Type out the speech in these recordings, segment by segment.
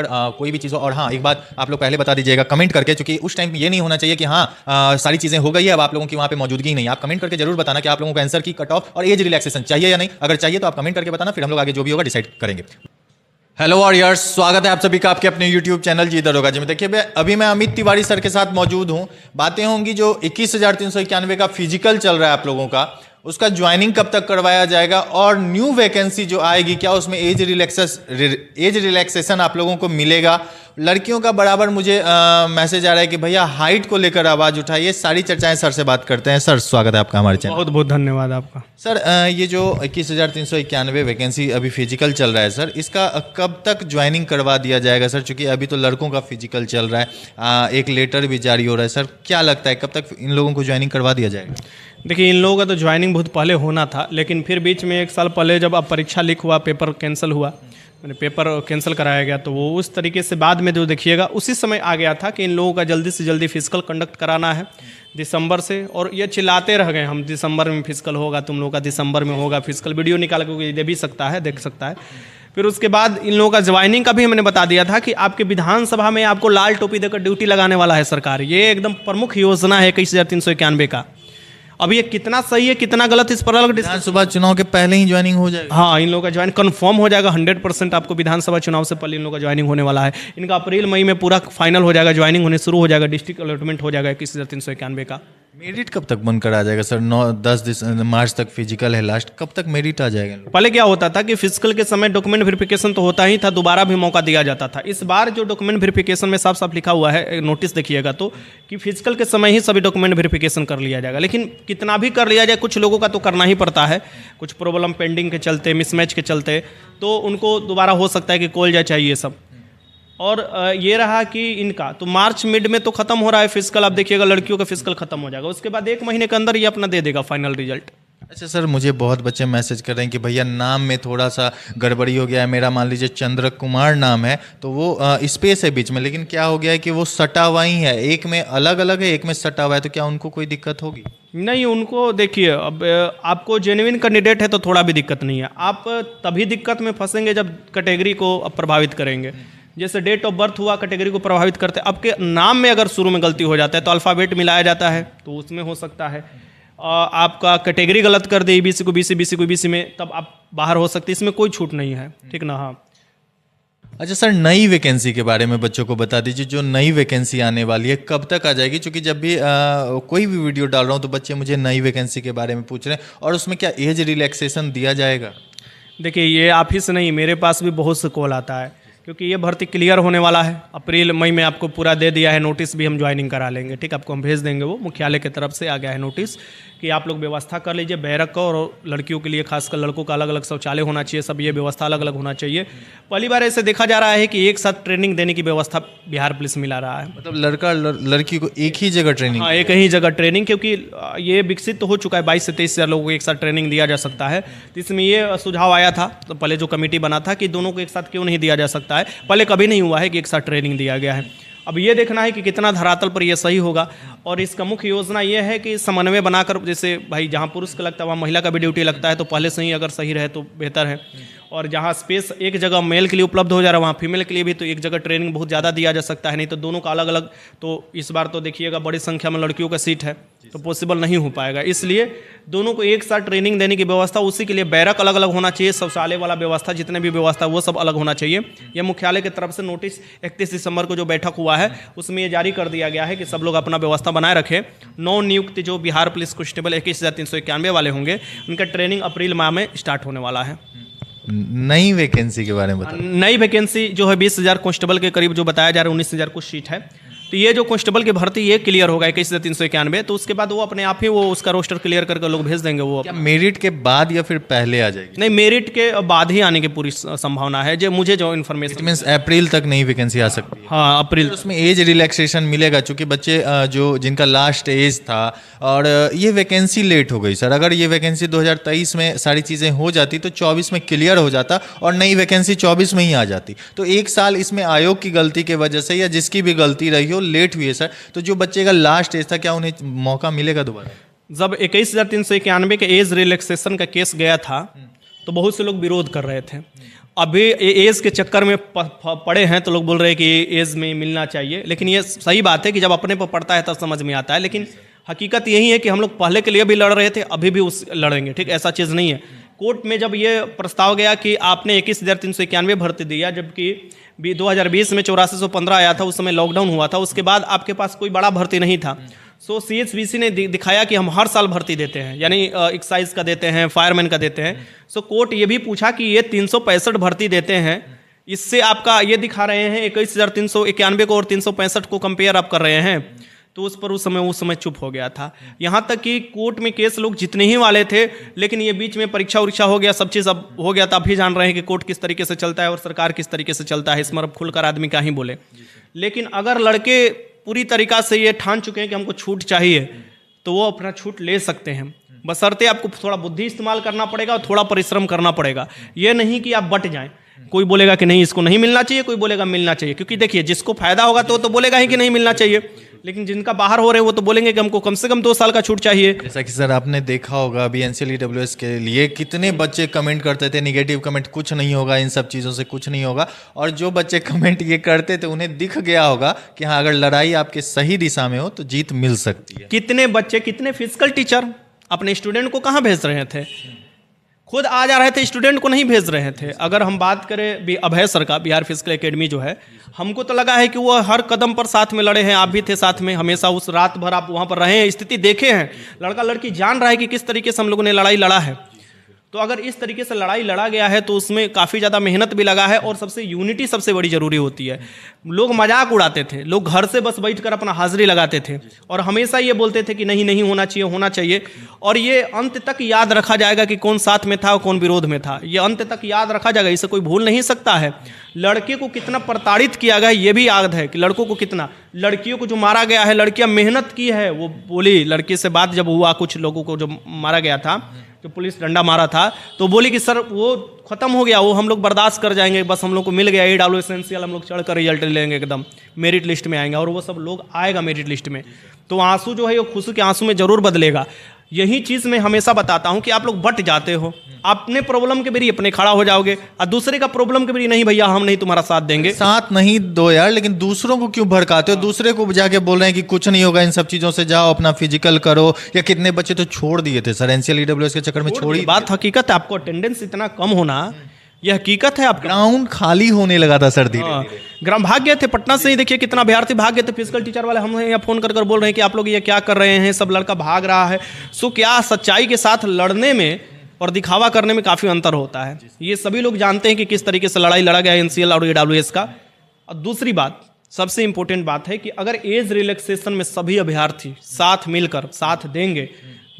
कोई भी चीज़ हो। और हाँ, एक बात आप लोग पहले बता दीजिएगा कमेंट करके, क्योंकि उस टाइम ये नहीं होना चाहिए कि हाँ सारी चीज़ें हो गई है, अब आप लोगों की वहाँ पे मौजूदगी ही नहीं। आप कमेंट करके जरूर बताना कि आप लोगों को आंसर की कट ऑफ और एज रिलैक्सेशन चाहिए या नहीं। अगर चाहिए तो आप कमेंट करके बताना, फिर हम लोग आगे जो भी होगा डिसाइड करेंगे। हेलो वॉरियर्स, स्वागत है आप सभी का आपके अपने YouTube चैनल जिधर होगा जी में। देखिए अभी मैं अमित तिवारी सर के साथ मौजूद हूँ। बातें होंगी जो 21,391 का फिजिकल चल रहा है आप लोगों का, उसका ज्वाइनिंग कब तक करवाया जाएगा और न्यू वैकेंसी जो आएगी क्या उसमें एज रिलैक्सेशन आप लोगों को मिलेगा। लड़कियों का बराबर मुझे मैसेज आ रहा है कि भैया हाइट को लेकर आवाज़ उठाइए। सारी चर्चाएं सर से बात करते हैं। सर स्वागत है आपका हमारे चैनल। बहुत बहुत धन्यवाद आपका। सर ये जो 21,391 वैकेंसी अभी फिजिकल चल रहा है सर, इसका कब तक ज्वाइनिंग करवा दिया जाएगा सर? चूँकि अभी तो लड़कों का फिजिकल चल रहा है, एक लेटर भी जारी हो रहा है सर, क्या लगता है कब तक इन लोगों को ज्वाइनिंग करवा दिया जाएगा? देखिए, इन लोगों का तो ज्वाइनिंग बहुत पहले होना था, लेकिन फिर बीच में 1 साल पहले जब अब परीक्षा लीक हुआ, पेपर कैंसिल हुआ, मैंने पेपर कैंसिल कराया गया, तो वो उस तरीके से बाद में जो देखिएगा उसी समय आ गया था कि इन लोगों का जल्दी से जल्दी फिजिकल कंडक्ट कराना है दिसंबर से। और ये चिल्लाते रह गए हम दिसंबर में फिजिकल होगा, तुम लोगों का दिसंबर में होगा फिजिकल। वीडियो निकाल के दे भी सकता है, देख सकता है। फिर उसके बाद इन लोगों का ज्वाइनिंग का भी हमने बता दिया था कि आपके विधानसभा में आपको लाल टोपी देकर ड्यूटी लगाने वाला है सरकार। ये एकदम प्रमुख योजना है 21,391 का। अब ये कितना सही है कितना गलत, इस पर अलग विधानसभा चुनाव के पहले ही ज्वाइनिंग हो जाएगा। हाँ, इन लोगों का ज्वाइन कंफर्म हो जाएगा 100%। आपको विधानसभा चुनाव से पहले इन लोगों का ज्वाइनिंग होने वाला है। इनका अप्रैल मई में पूरा फाइनल हो जाएगा, ज्वाइनिंग होने शुरू हो जाएगा, डिस्ट्रिक्ट अलॉटमेंट हो जाएगा 21,391 का। मेरिट कब तक बनकर आ जाएगा सर? 9-10 मार्च तक फिजिकल है लास्ट, कब तक मेरिट आ जाएगा? पहले क्या होता था कि फिजिकल के समय डॉक्यूमेंट वेरिफिकेशन तो होता ही था, दोबारा भी मौका दिया जाता था। इस बार जो डॉक्यूमेंट वेरिफिकेशन में साफ साफ लिखा हुआ है, नोटिस देखिएगा तो, कि फिजिकल के समय ही सभी डॉक्यूमेंट वेरिफिकेशन कर लिया जाएगा। लेकिन कितना भी कर लिया जाए, कुछ लोगों का तो करना ही पड़ता है, कुछ प्रॉब्लम पेंडिंग के चलते, मिसमैच के चलते, तो उनको दोबारा हो सकता है कि कॉल जाए चाहिए सब। और ये रहा कि इनका तो मार्च मिड में तो खत्म हो रहा है फिजिकल। आप देखिएगा लड़कियों का फिजिकल खत्म हो जाएगा, उसके बाद 1 महीने के अंदर ये अपना दे देगा फाइनल रिजल्ट। अच्छा सर, मुझे बहुत बच्चे मैसेज कर रहे हैं कि भैया नाम में थोड़ा सा गड़बड़ी हो गया है। मेरा मान लीजिए चंद्र कुमार नाम है, तो वो स्पेस है बीच में, लेकिन क्या हो गया है कि वो सटा हुआ ही है, एक में अलग अलग है, एक में सटा हुआ है, तो क्या उनको कोई दिक्कत होगी? नहीं, उनको देखिए, अब आपको जेन्युइन कैंडिडेट है तो थोड़ा भी दिक्कत नहीं है। आप तभी दिक्कत में फंसेंगे जब कैटेगरी को प्रभावित करेंगे। जैसे डेट ऑफ बर्थ हुआ, कैटेगरी को प्रभावित करते हैं। आपके नाम में अगर शुरू में गलती हो जाता है तो अल्फ़ाबेट मिलाया जाता है, तो उसमें हो सकता है। आपका कैटेगरी गलत कर दे, ईबीसी को बीसी, बीसी को बीसी में, तब आप बाहर हो सकते हैं। इसमें कोई छूट नहीं है, ठीक ना? हाँ। अच्छा सर, नई वैकेंसी के बारे में बच्चों को बता दीजिए। जो नई वैकेंसी आने वाली है कब तक आ जाएगी? क्योंकि जब भी कोई भी वीडियो डाल रहा हूँ तो बच्चे मुझे नई वैकेंसी के बारे में पूछ रहे हैं। और उसमें क्या एज रिलैक्सेशन दिया जाएगा? देखिए, ये आप ही से नहीं, मेरे पास भी बहुत से कॉल आता है, क्योंकि ये भर्ती क्लियर होने वाला है। अप्रैल मई में आपको पूरा दे दिया है, नोटिस भी हम ज्वाइनिंग करा लेंगे, ठीक, आपको हम भेज देंगे। वो मुख्यालय की तरफ से आ गया है नोटिस कि आप लोग व्यवस्था कर लीजिए बैरक का, और लड़कियों के लिए खासकर लड़कों का अलग अलग शौचालय होना चाहिए, सब ये व्यवस्था अलग अलग होना चाहिए। पहली बार ऐसे देखा जा रहा है कि एक साथ ट्रेनिंग देने की व्यवस्था बिहार पुलिस मिला रहा है। मतलब लड़का लड़की को एक ही जगह ट्रेनिंग? हाँ, एक ही जगह ट्रेनिंग, क्योंकि ये विकसित तो हो चुका है, 22 से 23 हज़ार लोगों को एक साथ ट्रेनिंग दिया जा सकता है। तो इसमें ये सुझाव आया था, तो पहले जो कमेटी बना था कि दोनों को एक साथ क्यों नहीं दिया जा सकता है। पहले कभी नहीं हुआ है कि एक साथ ट्रेनिंग दिया गया है। अब ये देखना है कि कितना धरातल पर ये सही होगा। और इसका मुख्य योजना ये है कि समन्वय बनाकर, जैसे भाई जहाँ पुरुष का लगता है वहाँ महिला का भी ड्यूटी लगता है, तो पहले से ही अगर सही रहे तो बेहतर है। और जहाँ स्पेस एक जगह मेल के लिए उपलब्ध हो जा रहा है, वहाँ फीमेल के लिए भी तो एक जगह ट्रेनिंग बहुत ज़्यादा दिया जा सकता है। नहीं तो दोनों का अलग अलग, तो इस बार तो देखिएगा बड़ी संख्या में लड़कियों का सीट है, तो पॉसिबल नहीं हो पाएगा। इसलिए दोनों को एक साथ ट्रेनिंग देने की व्यवस्था, उसी के लिए बैरक अलग अलग होना चाहिए, शौचालय वाला व्यवस्था, जितने भी व्यवस्था वो सब अलग होना चाहिए। यह मुख्यालय की तरफ से नोटिस 31 दिसंबर को जो बैठक हुआ है उसमें ये जारी कर दिया गया है कि सब लोग अपना व्यवस्था बनाए रखें। नौ नियुक्त जो बिहार पुलिस कांस्टेबल 21,391 वाले होंगे, उनका ट्रेनिंग अप्रैल माह में स्टार्ट होने वाला है। नई वैकेंसी के बारे में बताओ। नई वैकेंसी जो है 20,000 कांस्टेबल के करीब जो बताया जा रहा है, 19,000 कुछ सीट है। तो ये जो कांस्टेबल की भर्ती ये क्लियर होगा 21,391, तो उसके बाद वो अपने आप ही वो उसका रोस्टर क्लियर करके लोग भेज देंगे। वो क्या मेरिट के बाद या फिर पहले आ जाएगी? नहीं, मेरिट के बाद ही आने की पूरी संभावना है, जो मुझे जो इन्फॉर्मेशन। मींस अप्रैल तक नई वैकेंसी आ सकती है? हाँ, अप्रैल। उसमें एज रिलैक्सेशन मिलेगा? चूंकि बच्चे जो जिनका लास्ट एज था और ये वैकेंसी लेट हो गई सर। अगर ये वैकेंसी 2023 में सारी चीज़ें हो जाती तो 24 में क्लियर हो जाता और नई वैकेंसी 24 में ही आ जाती। तो 1 साल इसमें आयोग की गलती की वजह से या जिसकी भी गलती रही हो लेट हुई है सर। तो जो बच्चे का लास्ट एज था, क्या उन्हें मौका मिलेगा दोबारा? जब 21,391 के एज रिलैक्सेशन का केस गया था तो बहुत से लोग विरोध कर रहे थे। अभी एज के चक्कर में पड़े हैं तो लोग बोल रहे हैं कि एज में मिलना चाहिए, लेकिन ये सही बात है कि जब अपने पर पड़ता है तब समझ में आता है। लेकिन हकीकत यही है कि हम लोग पहले के लिए भी लड़ रहे थे, अभी भी लड़ेंगे, ठीक, ऐसा चीज़ नहीं है। कोर्ट में जब ये प्रस्ताव गया कि आपने 21,391 भर्ती दिया, जबकि 2020 में 8415 आया था, उस समय लॉकडाउन हुआ था, उसके बाद आपके पास कोई बड़ा भर्ती नहीं था। सो CHBC ने दिखाया कि हम हर साल भर्ती देते हैं, यानी एक्साइज का देते हैं, फायरमैन का देते हैं। सो कोर्ट ये भी पूछा कि ये 365 भर्ती देते हैं, इससे आपका ये दिखा रहे हैं 21,391 को और 365 को कंपेयर आप कर रहे हैं, तो उस पर उस समय चुप हो गया था। यहाँ तक कि कोर्ट में केस लोग जितने ही वाले थे, लेकिन ये बीच में परीक्षा उरीक्षा हो गया, सब चीज़ अब हो गया, तो आप भी जान रहे हैं कि कोर्ट किस तरीके से चलता है और सरकार किस तरीके से चलता है, इसमें अब खुलकर आदमी क्या ही बोले। लेकिन अगर लड़के पूरी तरीक़ा से ये ठान चुके हैं कि हमको छूट चाहिए, तो वो अपना छूट ले सकते हैं, बशर्ते आपको थोड़ा बुद्धि इस्तेमाल करना पड़ेगा और थोड़ा परिश्रम करना पड़ेगा। ये नहीं कि आप बट जाएं, कोई बोलेगा कि नहीं इसको नहीं मिलना चाहिए, कोई बोलेगा मिलना चाहिए, क्योंकि देखिए जिसको फायदा होगा तो बोलेगा ही कि नहीं मिलना चाहिए, लेकिन जिनका बाहर हो रहे हैं वो तो बोलेंगे कि हमको कम से कम 2 साल का छूट चाहिए। जैसा कि सर आपने देखा होगा अभी NCLEWS के लिए कितने बच्चे कमेंट करते थे, निगेटिव कमेंट, कुछ नहीं होगा, इन सब चीज़ों से कुछ नहीं होगा, और जो बच्चे कमेंट ये करते थे उन्हें दिख गया होगा कि हाँ अगर लड़ाई आपके सही दिशा में हो तो जीत मिल सकती है। कितने बच्चे, कितने फिजिकल टीचर अपने स्टूडेंट को कहाँ भेज रहे थे, खुद आ जा रहे थे, स्टूडेंट को नहीं भेज रहे थे। अगर हम बात करें अभय सर का, बिहार फिजिकल एकेडमी जो है, हमको तो लगा है कि वो हर कदम पर साथ में लड़े हैं, आप भी थे साथ में, हमेशा उस रात भर आप वहाँ पर रहे हैं, स्थिति देखे हैं, लड़का लड़की जान रहा है कि किस तरीके से हम लोगों ने लड़ाई लड़ा है। तो अगर इस तरीके से लड़ाई लड़ा गया है तो उसमें काफ़ी ज़्यादा मेहनत भी लगा है, और सबसे यूनिटी सबसे बड़ी ज़रूरी होती है। लोग मजाक उड़ाते थे, लोग घर से बस बैठकर अपना हाजिरी लगाते थे और हमेशा ये बोलते थे कि नहीं नहीं होना चाहिए, होना चाहिए, और ये अंत तक याद रखा जाएगा कि कौन साथ में था और कौन विरोध में था, ये अंत तक याद रखा जाएगा, इसे कोई भूल नहीं सकता है। लड़के को कितना प्रताड़ित किया गया ये भी याद है कि लड़कों को कितना, लड़कियों को जो मारा गया है, लड़कियां मेहनत की है। वो बोली, लड़की से बात जब हुआ, कुछ लोगों को जो मारा गया था, जो पुलिस डंडा मारा था, तो बोली कि सर वो खत्म हो गया, वो हम लोग बर्दाश्त कर जाएंगे, बस हम लोग को मिल गया AWS एसेंशियल, हम लोग चढ़कर रिजल्ट लेंगे, एकदम मेरिट लिस्ट में आएंगे, और वो सब लोग आएगा मेरिट लिस्ट में, तो आंसू जो है वो खुशी के आंसू में जरूर बदलेगा। यही चीज़ मैं हमेशा बताता हूं कि आप लोग बट जाते हो, अपने प्रॉब्लम के बेरी अपने खड़ा हो जाओगे, और दूसरे का प्रॉब्लम के बेरी नहीं भैया हम नहीं तुम्हारा साथ देंगे। साथ नहीं दो यार, लेकिन दूसरों को क्यों भड़काते हो, दूसरे को जाके बोल रहे हैं कि कुछ नहीं होगा इन सब चीज़ों से, जाओ अपना फिजिकल करो। या कितने बच्चे तो छोड़ दिए थे सर NCLEWS के चक्कर में, छोड़ी बात हकीकत है, आपको अटेंडेंस इतना कम होना यह हकीकत है। आप ग्राउंड खाली होने लगा था सर, धीरे ग्राम भाग गए थे, पटना से ही देखिए कितना अभ्यर्थी भाग गए थे। फिजिकल टीचर वाले हम यहाँ फोन कर बोल रहे हैं कि आप लोग ये क्या कर रहे हैं, सब लड़का भाग रहा है। सो क्या सच्चाई के साथ लड़ने में और दिखावा करने में काफ़ी अंतर होता है, ये सभी लोग जानते हैं कि किस तरीके से लड़ाई लड़ा गया है NCL और AWS का। और दूसरी बात, सबसे इंपॉर्टेंट बात है कि अगर एज रिलैक्सेशन में सभी अभ्यर्थी साथ मिलकर साथ देंगे,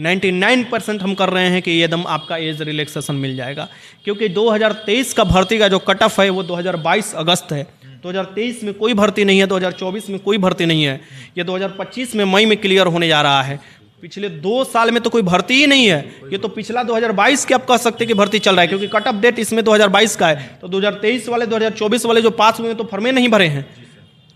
99% हम कर रहे हैं कि एकदम आपका एज रिलैक्सेशन मिल जाएगा, क्योंकि 2023 का भर्ती का जो कट ऑफ है वो 2022 अगस्त है। 2023 में कोई भर्ती नहीं है, 2024 में कोई भर्ती नहीं है, ये 2025 में मई में क्लियर होने जा रहा है। पिछले 2 साल में तो कोई भर्ती ही नहीं है, ये तो पिछला 2022 के आप कह सकते हैं कि भर्ती चल रहा है, क्योंकि कट ऑफ डेट इसमें 2022 का है। तो 2023 वाले 2024 वाले जो पास हुए हैं तो फॉर्में नहीं भरे हैं,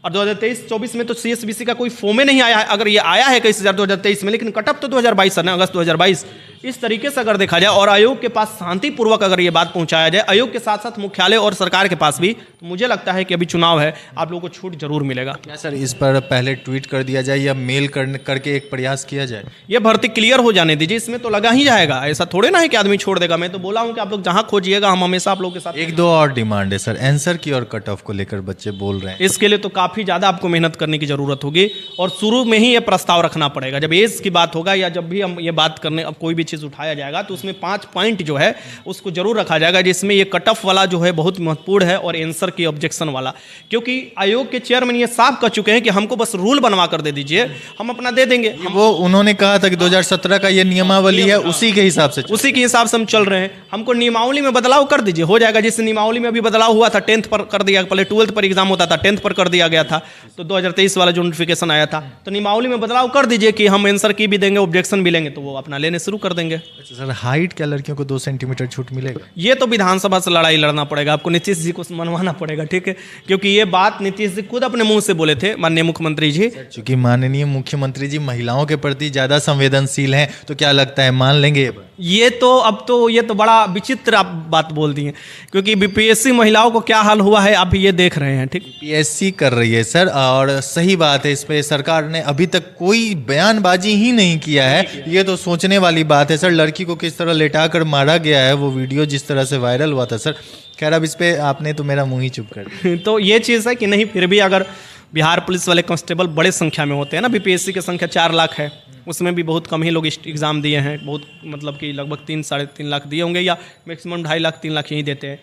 और 2023-24 में तो CSBC का कोई फॉर्में नहीं आया है। अगर ये आया है कई 2023 में, लेकिन कटअप तो 2022 है ना, अगस्त 2022। इस तरीके से अगर देखा जाए और आयोग के पास शांतिपूर्वक अगर ये बात पहुंचाया जाए, आयोग के साथ साथ मुख्यालय और सरकार के पास भी, तो मुझे लगता है कि अभी चुनाव है, आप लोगों को छूट जरूर मिलेगा। क्या सर इस पर पहले ट्वीट कर दिया जाए या मेल करके एक प्रयास किया जाए? ये भर्ती क्लियर हो जाने दीजिए, इसमें तो लगा ही जाएगा, ऐसा थोड़े ना है कि आदमी छोड़ देगा। मैं तो बोला हूँ कि आप लोग जहाँ खोजिएगा हम हमेशा आप लोगों के साथ। 1-2 और डिमांड है सर, आंसर की और कट ऑफ को लेकर बच्चे बोल रहे हैं। इसके लिए तो काफ़ी ज़्यादा आपको मेहनत करने की ज़रूरत होगी, और शुरू में ही ये प्रस्ताव रखना पड़ेगा। जब एज की बात होगा या जब भी हम ये बात करने, अब कोई भी चीज़ उठाया जाएगा तो उसमें 5 पॉइंट जो है उसको जरूर रखा जाएगा, जिसमें ये कट ऑफ वाला जो है बहुत महत्वपूर्ण है, और आंसर की ऑब्जेक्शन वाला, क्योंकि आयोग के चेयरमैन ये साफ कह चुके हैं कि हमको बस रूल बनवा कर दे दीजिए, हम अपना दे देंगे। वो उन्होंने कहा था कि 2017 का ये नियमावली है, उसी के हिसाब से हम चल रहे हैं। हमको नियमावली में बदलाव कर दीजिए, हो जाएगा। जिस नियमावली में अभी बदलाव हुआ था 10th पर कर दिया, पहले 12th पर एग्जाम होता था, 10th पर कर दिया गया गया था, तो 2023 वाला जो नोटिफिकेशन आया था, तो नियमावली में बदलाव कर दीजिए कि हम आंसर की भी देंगे, ऑब्जेक्शन भी लेंगे, तो वो अपना लेने शुरू कर देंगे। अच्छा सर, हाइट क्या लड़कियों को 2 सेंटीमीटर छूट मिलेगा? ये तो विधानसभा से लड़ाई लड़ना पड़ेगा, आपको नीतीश जी को मनवाना पड़ेगा, ठीक है, क्योंकि ये बात नीतीश जी खुद अपने मुंह से बोले थे, माननीय मुख्यमंत्री जी। क्योंकि माननीय मुख्यमंत्री जी महिलाओं के प्रति ज़्यादा संवेदनशील हैं, तो क्या लगता है मान लेंगे ये बात? ये तो बड़ा विचित्र आप बात बोल दी हैं, क्योंकि बीपीएससी महिलाओं को क्या हाल हुआ है आप ये देख रहे हैं, ठीक। पीएससी कर रही है सर, और सही बात है, इस पे सरकार ने अभी तक कोई बयानबाजी ही नहीं किया है। ये तो सोचने वाली बात है सर, लड़की को किस तरह लेटा कर मारा गया है, वो वीडियो जिस तरह से वायरल हुआ था सर। खैर, अब इस पे आपने तो मेरा मुंह ही चुप कर दिया। तो ये चीज़ है कि नहीं, फिर भी अगर बिहार पुलिस वाले कांस्टेबल बड़े संख्या में होते हैं ना, बीपीएससी की संख्या 4 लाख है, उसमें भी बहुत कम ही लोग एग्ज़ाम दिए हैं, बहुत मतलब कि लगभग 3-3.5 लाख दिए होंगे, या मैक्सिमम 2.5 लाख 3 लाख यही देते हैं।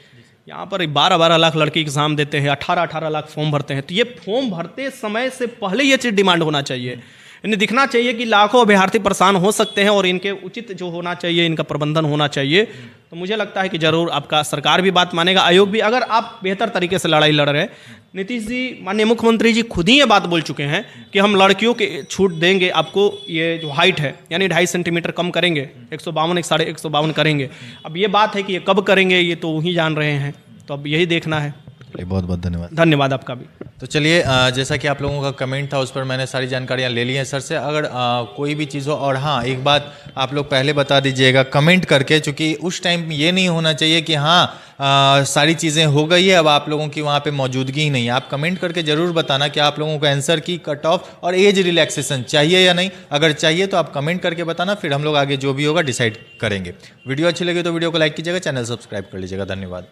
यहाँ पर 12-12 लाख लड़के एग्ज़ाम देते हैं, 18-18 लाख फॉर्म भरते हैं, तो ये फॉर्म भरते समय से पहले ये चीज़ डिमांड होना चाहिए। इन्हें दिखना चाहिए कि लाखों अभ्यर्थी परेशान हो सकते हैं और इनके उचित जो होना चाहिए, इनका प्रबंधन होना चाहिए। तो मुझे लगता है कि ज़रूर आपका सरकार भी बात मानेगा, आयोग भी, अगर आप बेहतर तरीके से लड़ाई लड़ रहे हैं। नीतीश जी, माननीय मुख्यमंत्री जी खुद ही ये बात बोल चुके हैं कि हम लड़कियों के छूट देंगे, आपको ये जो हाइट है यानी 2.5 सेंटीमीटर कम करेंगे, 152 152 करेंगे। अब ये बात है कि ये कब करेंगे ये तो वही जान रहे हैं, तो अब यही देखना है। बहुत बहुत धन्यवाद। धन्यवाद आपका भी। तो चलिए, जैसा कि आप लोगों का कमेंट था उस पर मैंने सारी जानकारियाँ ले ली हैं सर से। अगर कोई भी चीज़ हो, और हाँ एक बात आप लोग पहले बता दीजिएगा कमेंट करके, क्योंकि उस टाइम ये नहीं होना चाहिए कि हाँ सारी चीज़ें हो गई है, अब आप लोगों की वहाँ पे मौजूदगी ही नहीं है। आप कमेंट करके ज़रूर बताना कि आप लोगों को आंसर की कट ऑफ और एज रिलैक्सेशन चाहिए या नहीं। अगर चाहिए तो आप कमेंट करके बताना, फिर हम लोग आगे जो भी होगा डिसाइड करेंगे। वीडियो अच्छी लगी तो वीडियो को लाइक कीजिएगा, चैनल सब्सक्राइब कर लीजिएगा। धन्यवाद।